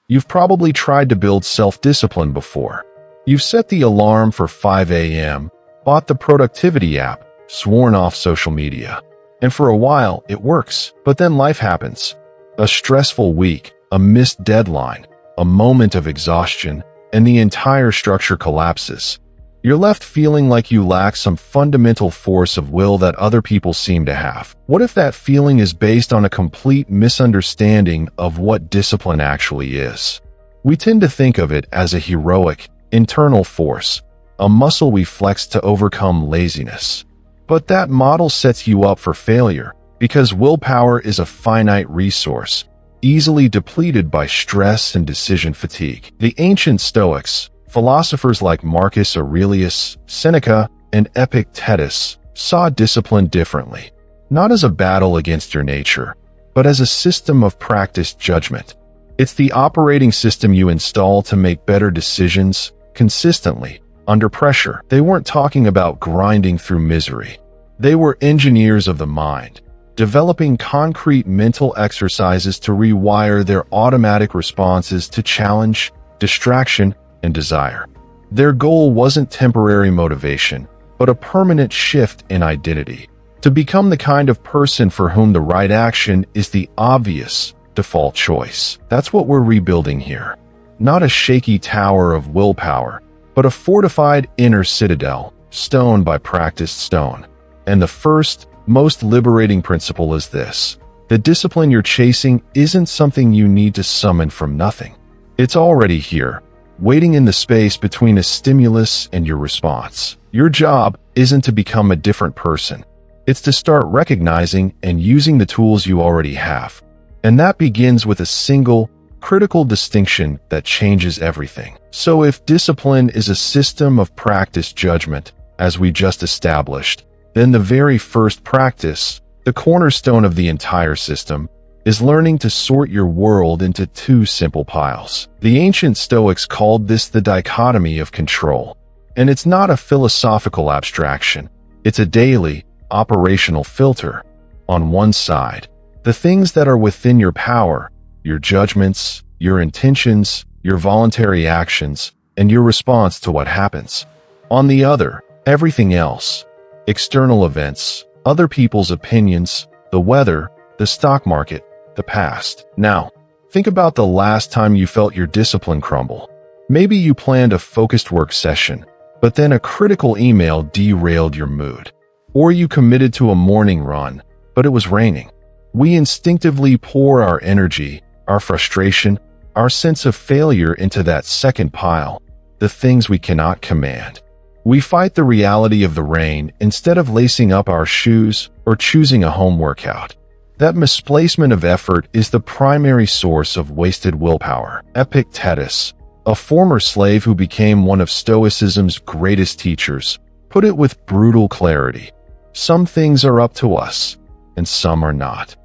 You've probably tried to build self-discipline before. You've set the alarm for 5 a.m., bought the productivity app, sworn off social media. And for a while, it works. But then life happens. A stressful week, a missed deadline, a moment of exhaustion, and the entire structure collapses. You're left feeling like you lack some fundamental force of will that other people seem to have. What if that feeling is based on a complete misunderstanding of what discipline actually is? We tend to think of it as a heroic, internal force, a muscle we flex to overcome laziness. But that model sets you up for failure, because willpower is a finite resource, easily depleted by stress and decision fatigue. The ancient Stoics, philosophers like Marcus Aurelius, Seneca, and Epictetus, saw discipline differently, not as a battle against your nature, but as a system of practiced judgment. It's the operating system you install to make better decisions consistently, under pressure. They weren't talking about grinding through misery. They were engineers of the mind, developing concrete mental exercises to rewire their automatic responses to challenge, distraction, and desire. Their goal wasn't temporary motivation, but a permanent shift in identity, to become the kind of person for whom the right action is the obvious default choice. That's what we're rebuilding here. Not a shaky tower of willpower, but a fortified inner citadel, stone by practiced stone. And the first, most liberating principle is this: the discipline you're chasing isn't something you need to summon from nothing. It's already here, waiting in the space between a stimulus and your response. Your job isn't to become a different person. It's to start recognizing and using the tools you already have. And that begins with a single, critical distinction that changes everything. So if discipline is a system of practiced judgment, as we just established, then the very first practice, the cornerstone of the entire system, is learning to sort your world into two simple piles. The ancient Stoics called this the dichotomy of control. And it's not a philosophical abstraction. It's a daily, operational filter. On one side, the things that are within your power, your judgments, your intentions, your voluntary actions, and your response to what happens. On the other, everything else, external events, other people's opinions, the weather, the stock market, the past. Now, think about the last time you felt your discipline crumble. Maybe you planned a focused work session, but then a critical email derailed your mood. Or you committed to a morning run, but it was raining. We instinctively pour our energy, our frustration, our sense of failure into that second pile, the things we cannot command. We fight the reality of the rain instead of lacing up our shoes or choosing a home workout. That misplacement of effort is the primary source of wasted willpower. Epictetus, a former slave who became one of Stoicism's greatest teachers, put it with brutal clarity. Some things are up to us, and some are not.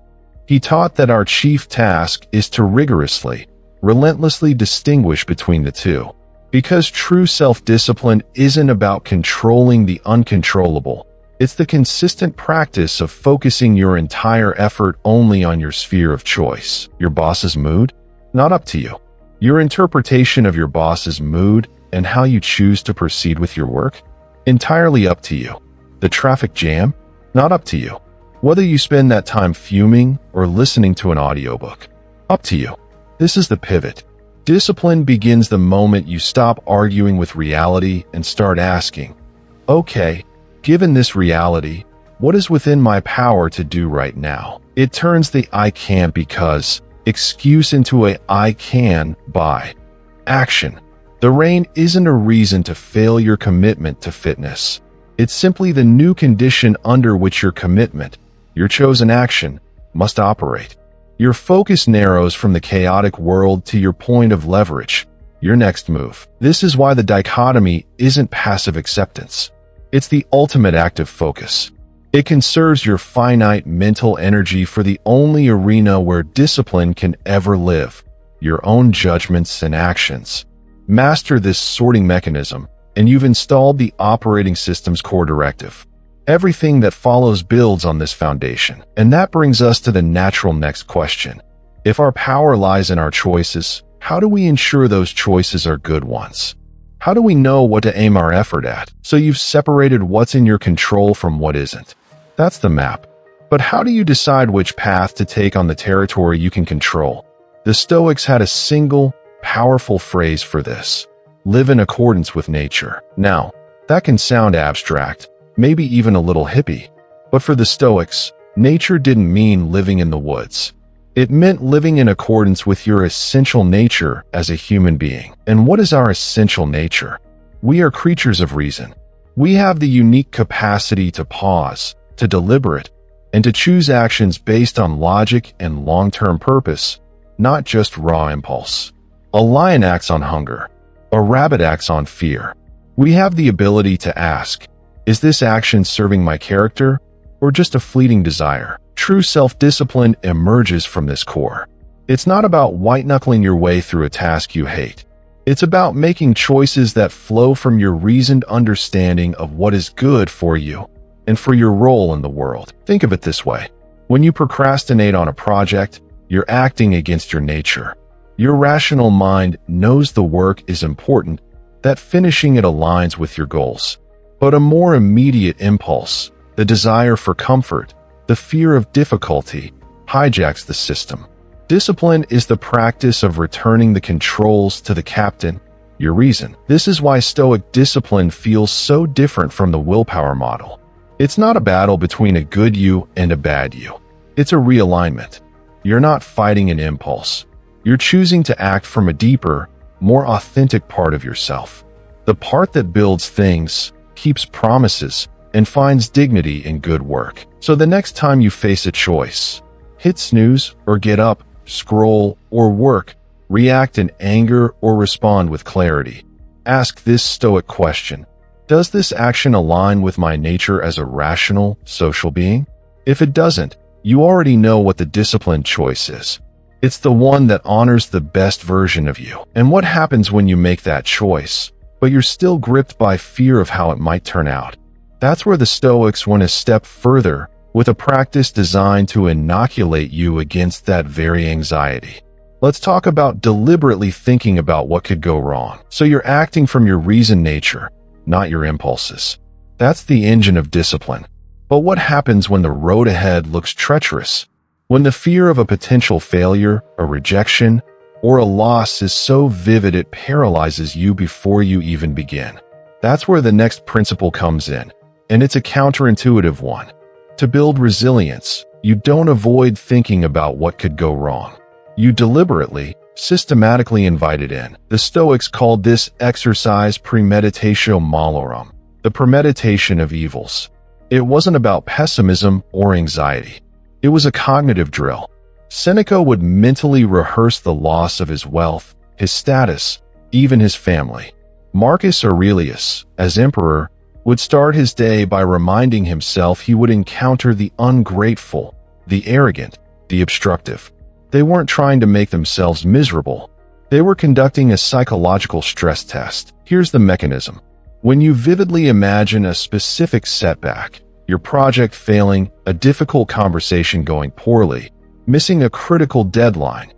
He taught that our chief task is to rigorously, relentlessly distinguish between the two. Because true self-discipline isn't about controlling the uncontrollable. It's the consistent practice of focusing your entire effort only on your sphere of choice. Your boss's mood? Not up to you. Your interpretation of your boss's mood and how you choose to proceed with your work? Entirely up to you. The traffic jam? Not up to you. Whether you spend that time fuming or listening to an audiobook? Up to you. This is the pivot. Discipline begins the moment you stop arguing with reality and start asking, okay, given this reality, what is within my power to do right now? It turns the I can't because excuse into a I can by action. The rain isn't a reason to fail your commitment to fitness. It's simply the new condition under which your commitment, your chosen action, must operate. Your focus narrows from the chaotic world to your point of leverage, your next move. This is why the dichotomy isn't passive acceptance. It's the ultimate active focus. It conserves your finite mental energy for the only arena where discipline can ever live, your own judgments and actions. Master this sorting mechanism, and you've installed the operating system's core directive. Everything that follows builds on this foundation. And that brings us to the natural next question. If our power lies in our choices, How do we ensure those choices are good ones? How do we know what to aim our effort at? So you've separated what's in your control from what isn't. That's the map. But how do you decide which path to take on the territory you can control? The Stoics had a single, powerful phrase for this: live in accordance with nature. Now, that can sound abstract, maybe even a little hippie. But for the Stoics, nature didn't mean living in the woods. It meant living in accordance with your essential nature as a human being. And what is our essential nature? We are creatures of reason. We have the unique capacity to pause, to deliberate, and to choose actions based on logic and long-term purpose, not just raw impulse. A lion acts on hunger. A rabbit acts on fear. We have the ability to ask, is this action serving my character or just a fleeting desire? True self-discipline emerges from this core. It's not about white-knuckling your way through a task you hate. It's about making choices that flow from your reasoned understanding of what is good for you and for your role in the world. Think of it this way. When you procrastinate on a project, you're acting against your nature. Your rational mind knows the work is important, that finishing it aligns with your goals. But a more immediate impulse, the desire for comfort, the fear of difficulty, hijacks the system. Discipline is the practice of returning the controls to the captain, your reason. This is why Stoic discipline feels so different from the willpower model. It's not a battle between a good you and a bad you. It's a realignment. You're not fighting an impulse. You're choosing to act from a deeper, more authentic part of yourself. The part that builds things, keeps promises, and finds dignity in good work. So the next time you face a choice, hit snooze or get up, scroll or work, react in anger or respond with clarity. Ask this Stoic question: does this action align with my nature as a rational, social being? If it doesn't, you already know what the disciplined choice is. It's the one that honors the best version of you. And what happens when you make that choice, but you're still gripped by fear of how it might turn out? That's where the Stoics went a step further, with a practice designed to inoculate you against that very anxiety. Let's talk about deliberately thinking about what could go wrong. So you're acting from your reasoned nature, not your impulses. That's the engine of discipline. But what happens when the road ahead looks treacherous? When the fear of a potential failure, a rejection, or a loss is so vivid it paralyzes you before you even begin? That's where the next principle comes in. And it's a counterintuitive one. To build resilience, you don't avoid thinking about what could go wrong. You deliberately, systematically invite it in. The Stoics called this exercise premeditatio malorum, the premeditation of evils. It wasn't about pessimism or anxiety. It was a cognitive drill. Seneca would mentally rehearse the loss of his wealth, his status, even his family. Marcus Aurelius, as emperor, would start his day by reminding himself he would encounter the ungrateful, the arrogant, the obstructive. They weren't trying to make themselves miserable. They were conducting a psychological stress test. Here's the mechanism. When you vividly imagine a specific setback, your project failing, a difficult conversation going poorly, missing a critical deadline,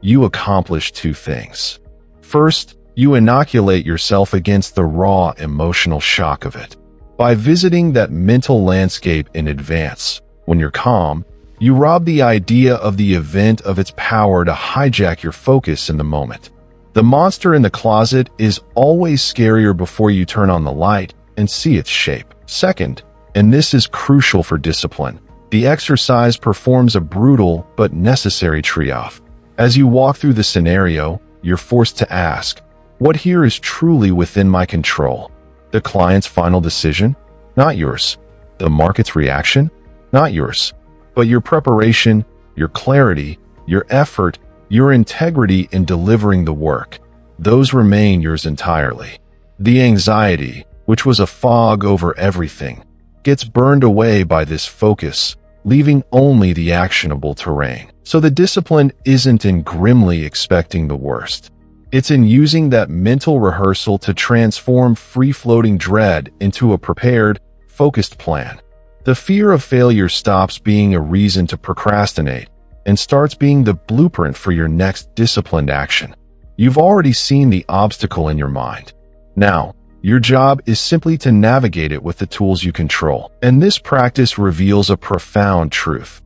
you accomplish two things. First, you inoculate yourself against the raw emotional shock of it. By visiting that mental landscape in advance, when you're calm, you rob the idea of the event of its power to hijack your focus in the moment. The monster in the closet is always scarier before you turn on the light and see its shape. Second, and this is crucial for discipline, the exercise performs a brutal but necessary triage. As you walk through the scenario, you're forced to ask, what here is truly within my control? The client's final decision? Not yours. The market's reaction? Not yours. But your preparation, your clarity, your effort, your integrity in delivering the work, those remain yours entirely. The anxiety, which was a fog over everything, gets burned away by this focus, leaving only the actionable terrain. So the discipline isn't in grimly expecting the worst. It's in using that mental rehearsal to transform free-floating dread into a prepared, focused plan. The fear of failure stops being a reason to procrastinate and starts being the blueprint for your next disciplined action. You've already seen the obstacle in your mind. Now, your job is simply to navigate it with the tools you control. And this practice reveals a profound truth.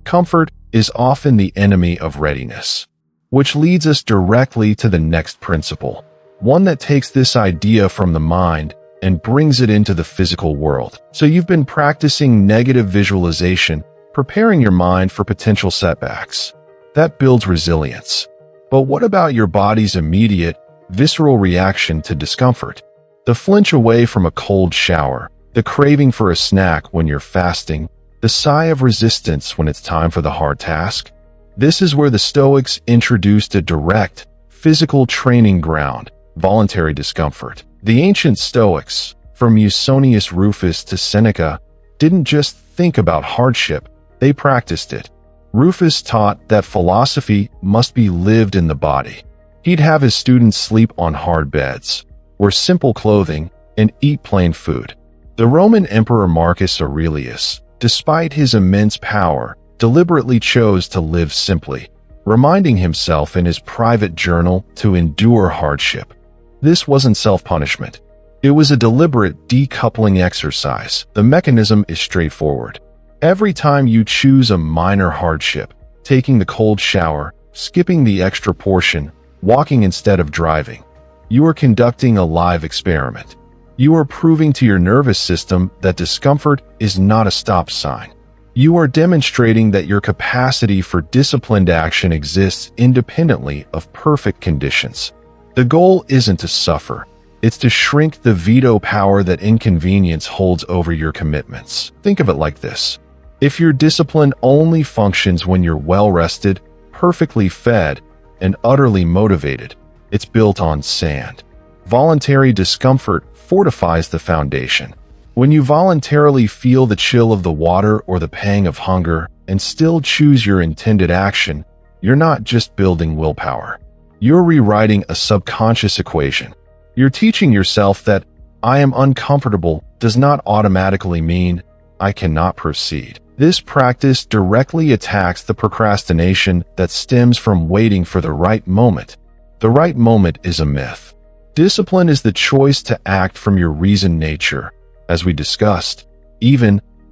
Comfort is often the enemy of readiness. Which leads us directly to the next principle, one that takes this idea from the mind and brings it into the physical world. So you've been practicing negative visualization, preparing your mind for potential setbacks. That builds resilience. But what about your body's immediate, visceral reaction to discomfort? The flinch away from a cold shower, the craving for a snack when you're fasting, the sigh of resistance when it's time for the hard task? This is where the Stoics introduced a direct, physical training ground, voluntary discomfort. The ancient Stoics, from Musonius Rufus to Seneca, didn't just think about hardship, they practiced it. Rufus taught that philosophy must be lived in the body. He'd have his students sleep on hard beds, wear simple clothing, and eat plain food. The Roman Emperor Marcus Aurelius, despite his immense power, deliberately chose to live simply, reminding himself in his private journal to endure hardship. This wasn't self-punishment. It was a deliberate decoupling exercise. The mechanism is straightforward. Every time you choose a minor hardship, taking the cold shower, skipping the extra portion, walking instead of driving, you are conducting a live experiment. You are proving to your nervous system that discomfort is not a stop sign. You are demonstrating that your capacity for disciplined action exists independently of perfect conditions. The goal isn't to suffer. It's to shrink the veto power that inconvenience holds over your commitments. Think of it like this. If your discipline only functions when you're well-rested, perfectly fed, and utterly motivated, it's built on sand. Voluntary discomfort fortifies the foundation. When you voluntarily feel the chill of the water or the pang of hunger and still choose your intended action, you're not just building willpower. You're rewriting a subconscious equation. You're teaching yourself that I am uncomfortable does not automatically mean I cannot proceed. This practice directly attacks the procrastination that stems from waiting for the right moment. The right moment is a myth. Discipline is the choice to act from your reasoned nature, as we discussed,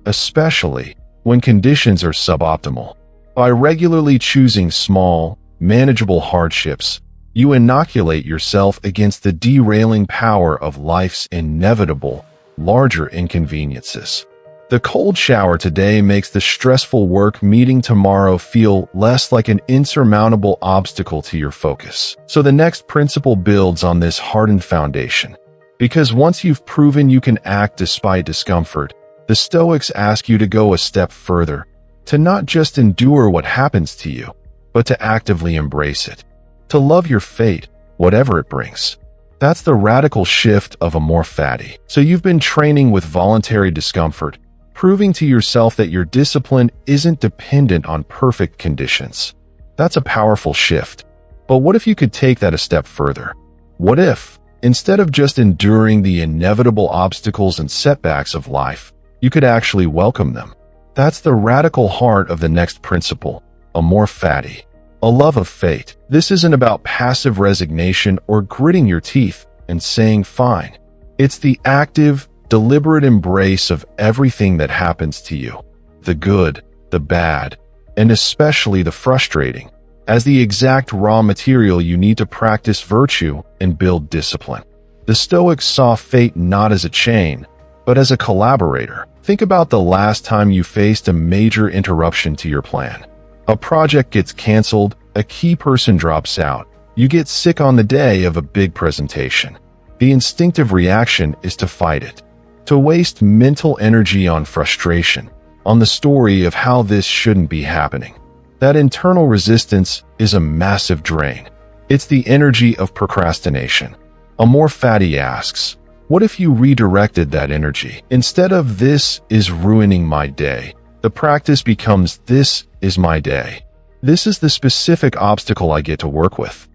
especially, when conditions are suboptimal. By regularly choosing small, manageable hardships, you inoculate yourself against the derailing power of life's inevitable, larger inconveniences. The cold shower today makes the stressful work meeting tomorrow feel less like an insurmountable obstacle to your focus. So the next principle builds on this hardened foundation. Because once you've proven you can act despite discomfort, the Stoics ask you to go a step further, to not just endure what happens to you, but to actively embrace it. To love your fate, whatever it brings. That's the radical shift of amor fati. So you've been training with voluntary discomfort, proving to yourself that your discipline isn't dependent on perfect conditions. That's a powerful shift. But what if you could take that a step further? What if, instead of just enduring the inevitable obstacles and setbacks of life, you could actually welcome them? That's the radical heart of the next principle, amor fati, a love of fate. This isn't about passive resignation or gritting your teeth and saying fine. It's the active, deliberate embrace of everything that happens to you, the good, the bad, and especially the frustrating, as the exact raw material you need to practice virtue and build discipline. The Stoics saw fate not as a chain, but as a collaborator. Think about the last time you faced a major interruption to your plan. A project gets canceled, a key person drops out, you get sick on the day of a big presentation. The instinctive reaction is to fight it. To waste mental energy on frustration, on the story of how this shouldn't be happening. That internal resistance is a massive drain. It's the energy of procrastination. Amor fati asks, what if you redirected that energy? Instead of this is ruining my day, the practice becomes this is my day. This is the specific obstacle I get to work with.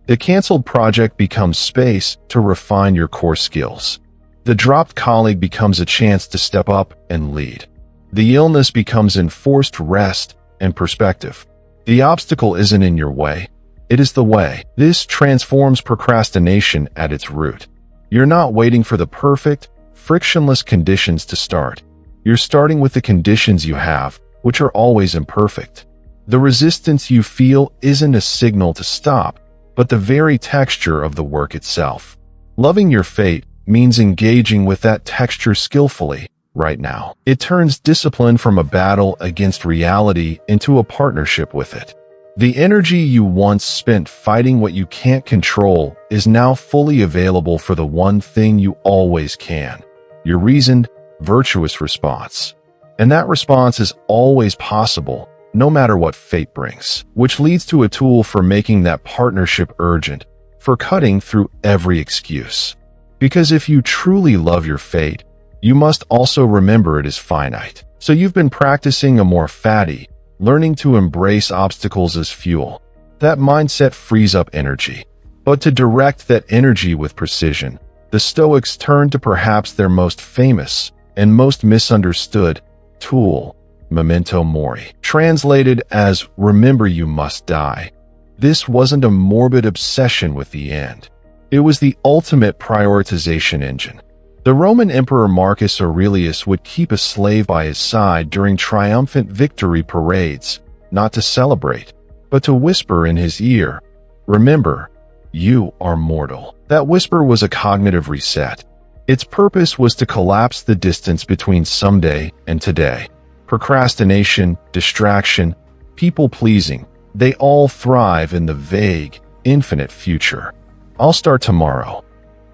The canceled project becomes space to refine your core skills. The dropped colleague becomes a chance to step up and lead. The illness becomes enforced rest and perspective. The obstacle isn't in your way. It is the way. This transforms procrastination at its root. You're not waiting for the perfect, frictionless conditions to start. You're starting with the conditions you have, which are always imperfect. The resistance you feel isn't a signal to stop, but the very texture of the work itself. Loving your fate means engaging with that texture skillfully, right now. It turns discipline from a battle against reality into a partnership with it. The energy you once spent fighting what you can't control is now fully available for the one thing you always can: your reasoned, virtuous response. And that response is always possible, no matter what fate brings. Which leads to a tool for making that partnership urgent, for cutting through every excuse. Because if you truly love your fate, you must also remember it is finite. So you've been practicing a more fatty, learning to embrace obstacles as fuel. That mindset frees up energy. But to direct that energy with precision, the Stoics turned to perhaps their most famous and most misunderstood tool, memento mori. Translated as "remember you must die." This wasn't a morbid obsession with the end. It was the ultimate prioritization engine. The Roman Emperor Marcus Aurelius would keep a slave by his side during triumphant victory parades, not to celebrate, but to whisper in his ear, "Remember, you are mortal." That whisper was a cognitive reset. Its purpose was to collapse the distance between someday and today. Procrastination, distraction, people-pleasing, they all thrive in the vague, infinite future. "I'll start tomorrow.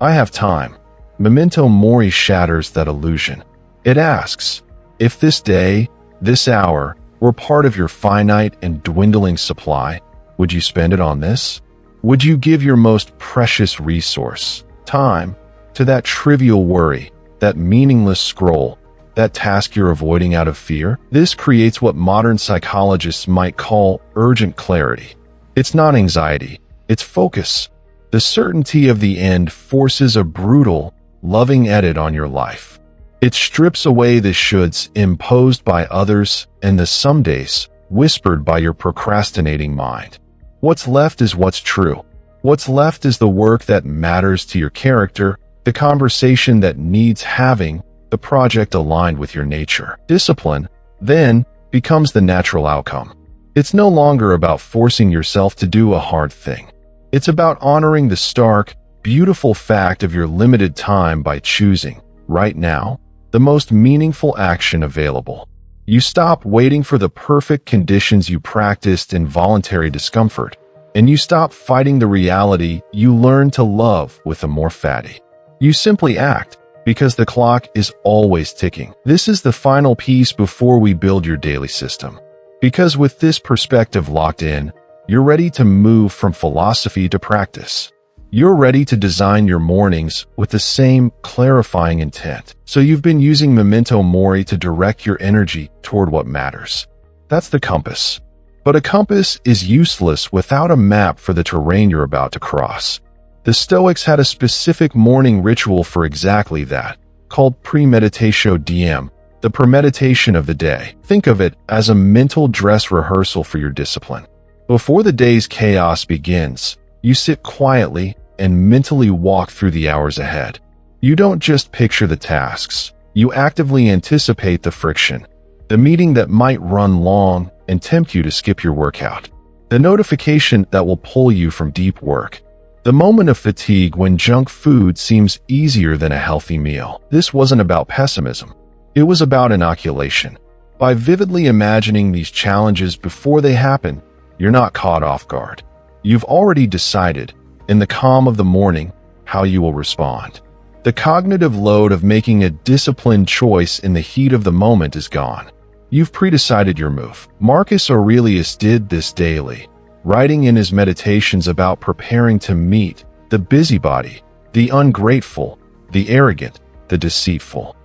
I have time." Memento mori shatters that illusion. It asks, if this day, this hour, were part of your finite and dwindling supply, would you spend it on this? Would you give your most precious resource, time, to that trivial worry, that meaningless scroll, that task you're avoiding out of fear? This creates what modern psychologists might call urgent clarity. It's not anxiety, it's focus. The certainty of the end forces a brutal, loving edit on your life. It strips away the shoulds imposed by others and the somedays whispered by your procrastinating mind. What's left is what's true. What's left is the work that matters to your character, the conversation that needs having, the project aligned with your nature. Discipline, then, becomes the natural outcome. It's no longer about forcing yourself to do a hard thing. It's about honoring the stark, beautiful fact of your limited time by choosing, right now, the most meaningful action available. You stop waiting for the perfect conditions you practiced in voluntary discomfort, and you stop fighting the reality you learn to love with a more fatty. You simply act, because the clock is always ticking. This is the final piece before we build your daily system. Because with this perspective locked in, you're ready to move from philosophy to practice. You're ready to design your mornings with the same clarifying intent. So you've been using memento mori to direct your energy toward what matters. That's the compass. But a compass is useless without a map for the terrain you're about to cross. The Stoics had a specific morning ritual for exactly that, called premeditatio diem, the premeditation of the day. Think of it as a mental dress rehearsal for your discipline. Before the day's chaos begins, you sit quietly and mentally walk through the hours ahead. You don't just picture the tasks, you actively anticipate the friction, the meeting that might run long and tempt you to skip your workout, the notification that will pull you from deep work, the moment of fatigue when junk food seems easier than a healthy meal. This wasn't about pessimism. It was about inoculation. By vividly imagining these challenges before they happen, you're not caught off guard. You've already decided, in the calm of the morning, how you will respond. The cognitive load of making a disciplined choice in the heat of the moment is gone. You've pre-decided your move. Marcus Aurelius did this daily, writing in his meditations about preparing to meet the busybody, the ungrateful, the arrogant, the deceitful.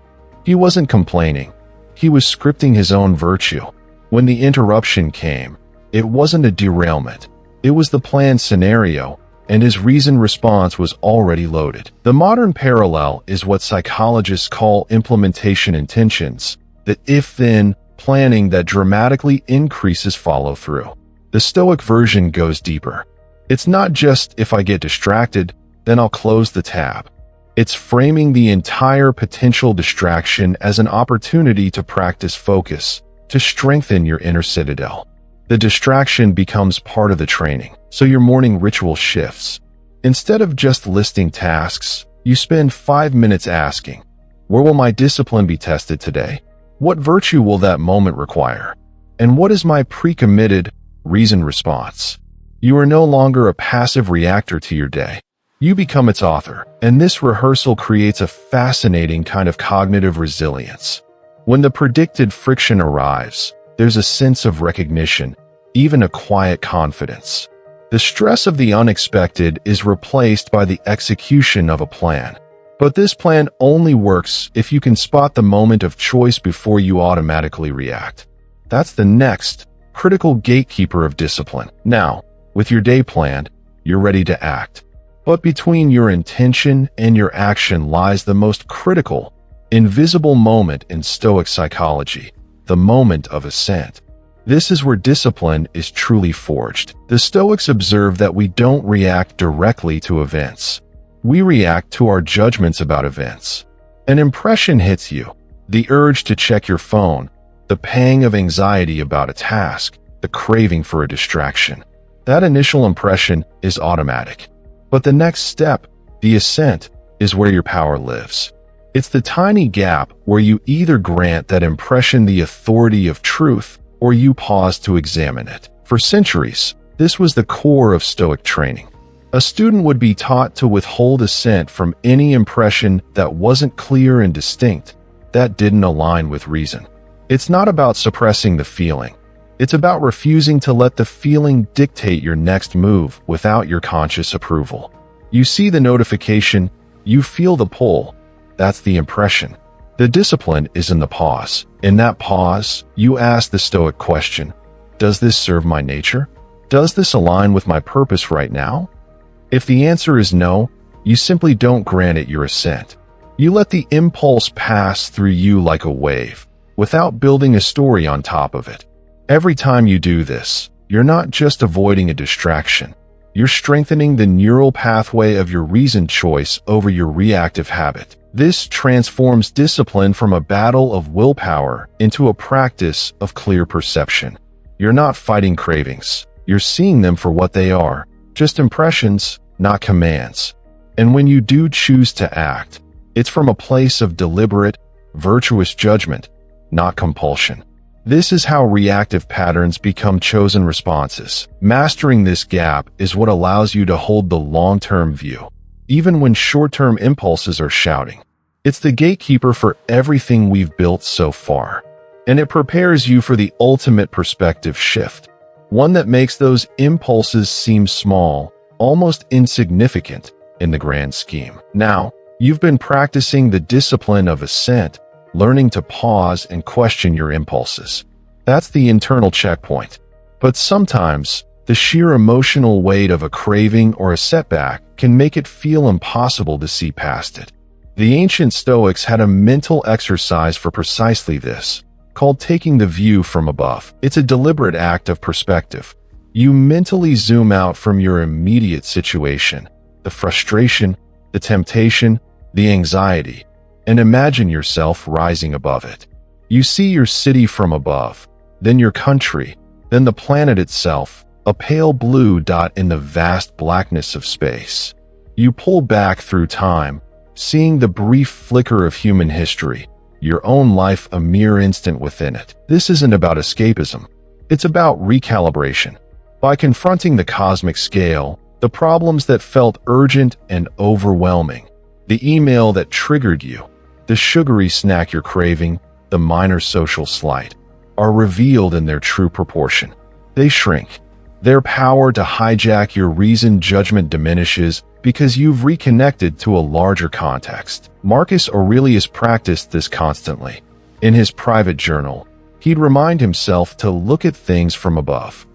He wasn't complaining. He was scripting his own virtue. When the interruption came, it wasn't a derailment. It was the planned scenario, and his reasoned response was already loaded. The modern parallel is what psychologists call implementation intentions, the if-then planning that dramatically increases follow-through. The Stoic version goes deeper. It's not just if I get distracted, then I'll close the tab. It's framing the entire potential distraction as an opportunity to practice focus, to strengthen your inner citadel. The distraction becomes part of the training, so your morning ritual shifts. Instead of just listing tasks, you spend 5 minutes asking, where will my discipline be tested today? What virtue will that moment require? And what is my pre-committed, reasoned response? You are no longer a passive reactor to your day. You become its author, and this rehearsal creates a fascinating kind of cognitive resilience. When the predicted friction arrives, there's a sense of recognition, even a quiet confidence. The stress of the unexpected is replaced by the execution of a plan. But this plan only works if you can spot the moment of choice before you automatically react. That's the next critical gatekeeper of discipline. Now, with your day planned, you're ready to act. But between your intention and your action lies the most critical, invisible moment in Stoic psychology, the moment of ascent. This is where discipline is truly forged. The Stoics observe that we don't react directly to events. We react to our judgments about events. An impression hits you, the urge to check your phone, the pang of anxiety about a task, the craving for a distraction. That initial impression is automatic. But the next step, the ascent, is where your power lives. It's the tiny gap where you either grant that impression the authority of truth or you pause to examine it. For centuries, this was the core of Stoic training. A student would be taught to withhold assent from any impression that wasn't clear and distinct, that didn't align with reason. It's not about suppressing the feeling. It's about refusing to let the feeling dictate your next move without your conscious approval. You see the notification, you feel the pull. That's the impression. The discipline is in the pause. In that pause, you ask the Stoic question, does this serve my nature? Does this align with my purpose right now? If the answer is no, you simply don't grant it your assent. You let the impulse pass through you like a wave, without building a story on top of it. Every time you do this, you're not just avoiding a distraction. You're strengthening the neural pathway of your reasoned choice over your reactive habit. This transforms discipline from a battle of willpower into a practice of clear perception. You're not fighting cravings. You're seeing them for what they are, just impressions, not commands. And when you do choose to act, it's from a place of deliberate, virtuous judgment, not compulsion. This is how reactive patterns become chosen responses. Mastering this gap is what allows you to hold the long-term view, even when short-term impulses are shouting. It's the gatekeeper for everything we've built so far, and it prepares you for the ultimate perspective shift, one that makes those impulses seem small, almost insignificant in the grand scheme. Now, you've been practicing the discipline of ascent, learning to pause and question your impulses. That's the internal checkpoint. But sometimes, the sheer emotional weight of a craving or a setback can make it feel impossible to see past it. The ancient Stoics had a mental exercise for precisely this, called taking the view from above. It's a deliberate act of perspective. You mentally zoom out from your immediate situation, the frustration, the temptation, the anxiety, and imagine yourself rising above it. You see your city from above, then your country, then the planet itself, a pale blue dot in the vast blackness of space. You pull back through time, seeing the brief flicker of human history, your own life a mere instant within it. This isn't about escapism. It's about recalibration. By confronting the cosmic scale, the problems that felt urgent and overwhelming, the email that triggered you, the sugary snack you're craving, the minor social slight, are revealed in their true proportion. They shrink. Their power to hijack your reasoned judgment diminishes because you've reconnected to a larger context. Marcus Aurelius practiced this constantly. In his private journal, he'd remind himself to look at things from above.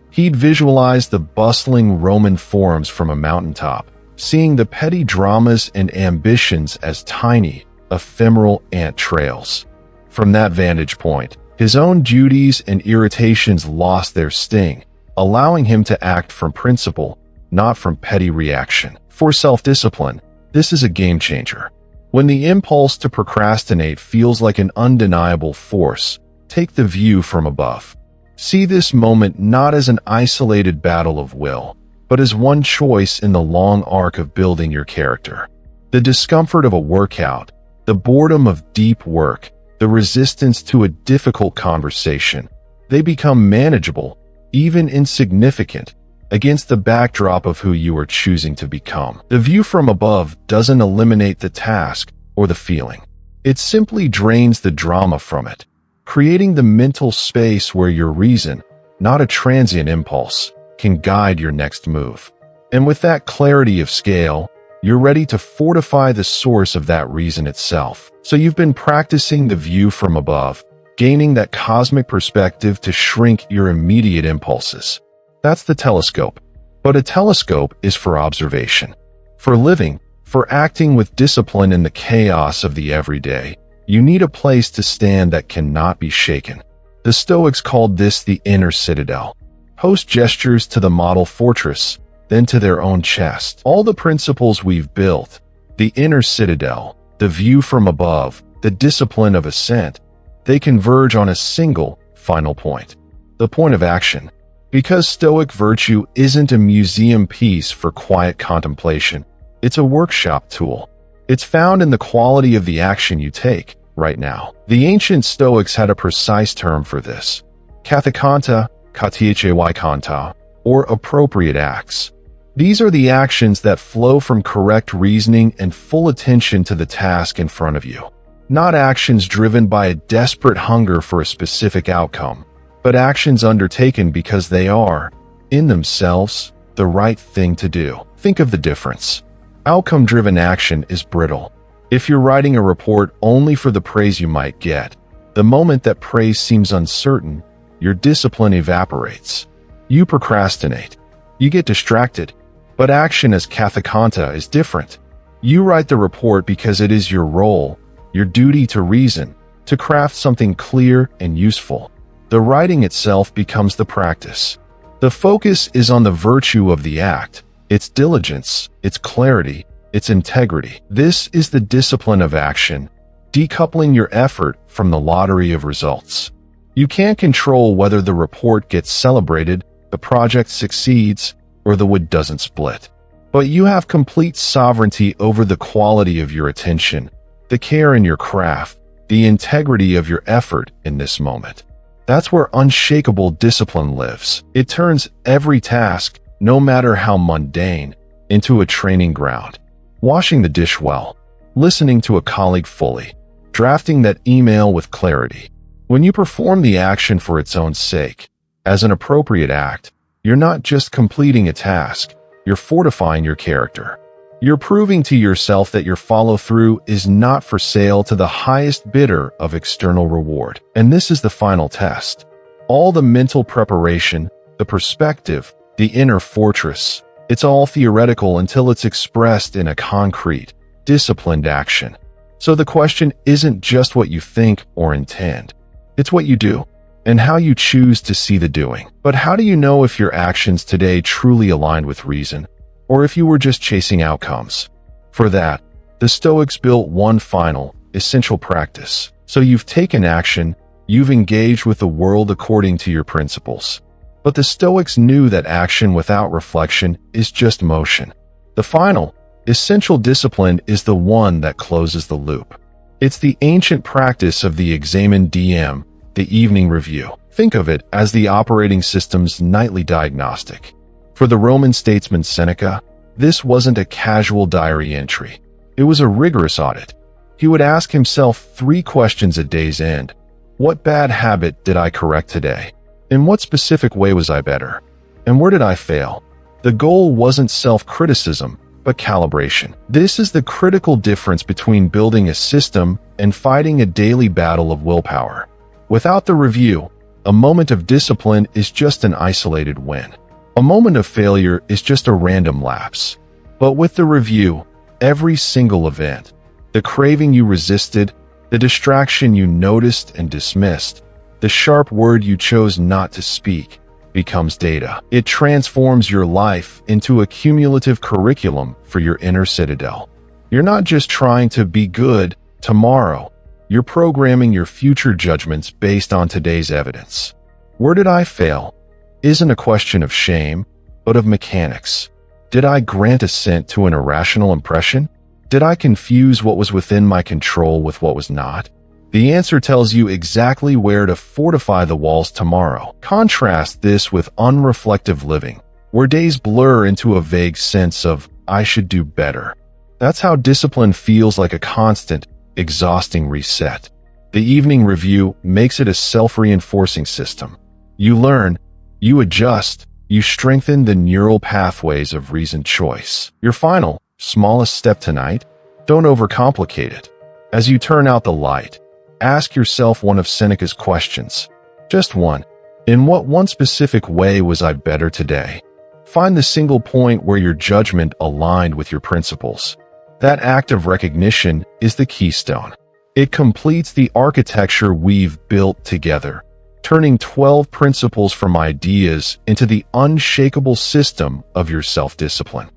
He'd visualize the bustling Roman forums from a mountaintop, seeing the petty dramas and ambitions as tiny, ephemeral ant trails. From that vantage point, his own duties and irritations lost their sting, allowing him to act from principle, not from petty reaction. For self-discipline, this is a game changer. When the impulse to procrastinate feels like an undeniable force, take the view from above. See this moment not as an isolated battle of will, but as one choice in the long arc of building your character. The discomfort of a workout, the boredom of deep work, the resistance to a difficult conversation, they become manageable, even insignificant, against the backdrop of who you are choosing to become. The view from above doesn't eliminate the task or the feeling. It simply drains the drama from it, creating the mental space where your reason, not a transient impulse, can guide your next move. And with that clarity of scale, you're ready to fortify the source of that reason itself. So you've been practicing the view from above, gaining that cosmic perspective to shrink your immediate impulses. That's the telescope. But a telescope is for observation. For living, for acting with discipline in the chaos of the everyday, you need a place to stand that cannot be shaken. The Stoics called this the inner citadel. Host gestures to the model fortress, then to their own chest. All the principles we've built, the inner citadel, the view from above, the discipline of ascent, they converge on a single, final point. The point of action. Because Stoic virtue isn't a museum piece for quiet contemplation, it's a workshop tool. It's found in the quality of the action you take, right now. The ancient Stoics had a precise term for this. Kathekanta, kanta, or appropriate acts. These are the actions that flow from correct reasoning and full attention to the task in front of you. Not actions driven by a desperate hunger for a specific outcome, but actions undertaken because they are, in themselves, the right thing to do. Think of the difference. Outcome-driven action is brittle. If you're writing a report only for the praise you might get, the moment that praise seems uncertain, your discipline evaporates. You procrastinate. You get distracted. But action as kathekanta is different. You write the report because it is your role, your duty to reason, to craft something clear and useful. The writing itself becomes the practice. The focus is on the virtue of the act, its diligence, its clarity, its integrity. This is the discipline of action, decoupling your effort from the lottery of results. You can't control whether the report gets celebrated, the project succeeds, or the wood doesn't split. But you have complete sovereignty over the quality of your attention, the care in your craft, the integrity of your effort in this moment. That's where unshakable discipline lives. It turns every task, no matter how mundane, into a training ground. Washing the dish well, listening to a colleague fully, drafting that email with clarity. When you perform the action for its own sake, as an appropriate act, you're not just completing a task, you're fortifying your character. You're proving to yourself that your follow-through is not for sale to the highest bidder of external reward. And this is the final test. All the mental preparation, the perspective, the inner fortress, it's all theoretical until it's expressed in a concrete, disciplined action. So the question isn't just what you think or intend. It's what you do, and how you choose to see the doing. But how do you know if your actions today truly aligned with reason, or if you were just chasing outcomes? For that, the Stoics built one final, essential practice. So you've taken action, you've engaged with the world according to your principles. But the Stoics knew that action without reflection is just motion. The final, essential discipline is the one that closes the loop. It's the ancient practice of the examen diem, the evening review. Think of it as the operating system's nightly diagnostic. For the Roman statesman Seneca, this wasn't a casual diary entry. It was a rigorous audit. He would ask himself 3 questions at day's end. What bad habit did I correct today? In what specific way was I better? And where did I fail? The goal wasn't self-criticism, but calibration. This is the critical difference between building a system and fighting a daily battle of willpower. Without the review, a moment of discipline is just an isolated win. A moment of failure is just a random lapse. But with the review, every single event, the craving you resisted, the distraction you noticed and dismissed, the sharp word you chose not to speak, becomes data. It transforms your life into a cumulative curriculum for your inner citadel. You're not just trying to be good tomorrow. You're programming your future judgments based on today's evidence. Where did I fail? Isn't a question of shame, but of mechanics. Did I grant assent to an irrational impression? Did I confuse what was within my control with what was not? The answer tells you exactly where to fortify the walls tomorrow. Contrast this with unreflective living, where days blur into a vague sense of, I should do better. That's how discipline feels like a constant, exhausting reset. The evening review makes it a self-reinforcing system. You learn, you adjust, you strengthen the neural pathways of reasoned choice. Your final, smallest step tonight? Don't overcomplicate it. As you turn out the light, ask yourself one of Seneca's questions. Just one. In what one specific way was I better today? Find the single point where your judgment aligned with your principles. That act of recognition is the keystone. It completes the architecture we've built together, turning 12 principles from ideas into the unshakable system of your self-discipline.